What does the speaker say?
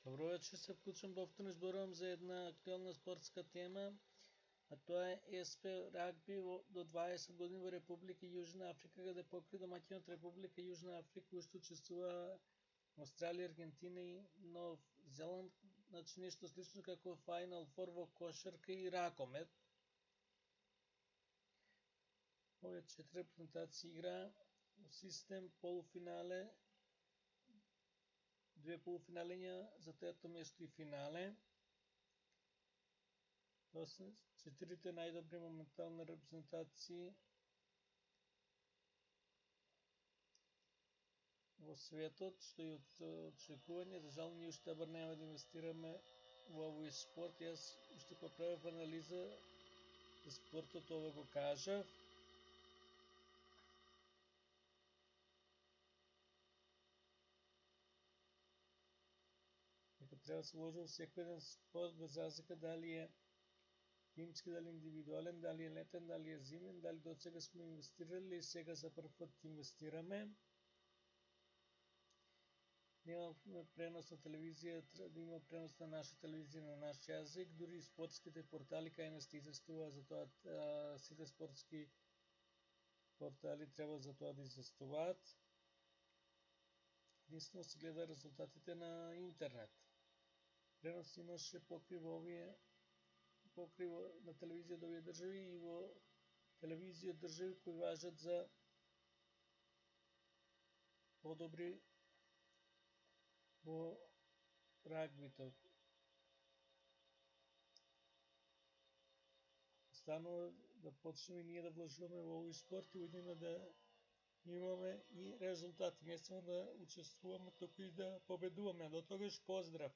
Добро вечер, се вклучам повторно изборувам за една актуелна спортска тема, а тоа е СП рагби до 20 години во Република Јужна Африка, каде покри домаќинот Република Јужна Африка, уште учествува Австралија, Аргентина и Нов Зеланд, значи нешто слично како Final Four во кошарка и ракомет. Овие 4 репрезентации игра во систем полуфинале, 2 полуфиналења за трето место и финале. Тоа се 4 најдобри моментални репрезентации во светот, што и од очекување. За жал, ние уште бар нема да инвестираме во овој спорт. Јас уште поправив анализа за спортот, ова го кажав. Дека треба да се вложи во секој еден спорт, без разлика дали е тимски, дали индивидуален, дали е летен, дали е зимен, дали до сега сме инвестирали и сега за прв пат инвестираме. Немаме пренос на телевизија, да има пренос на наша телевизија на наш јазик, дури и спортските портали кај нас известуваат за тоа, сите спортски портали треба за тоа да известуваат. Единствено се гледа резултатите на интернет. Пренос имаше покрива на телевизија од овие држави и во телевизија од држави кои важат за подобри во рагбито. Станува да почнеме и ние да вложуваме во овој спорт и уедно да имаме и резултати, не само да учествуваме, туку и да победуваме. До тогаш поздрав!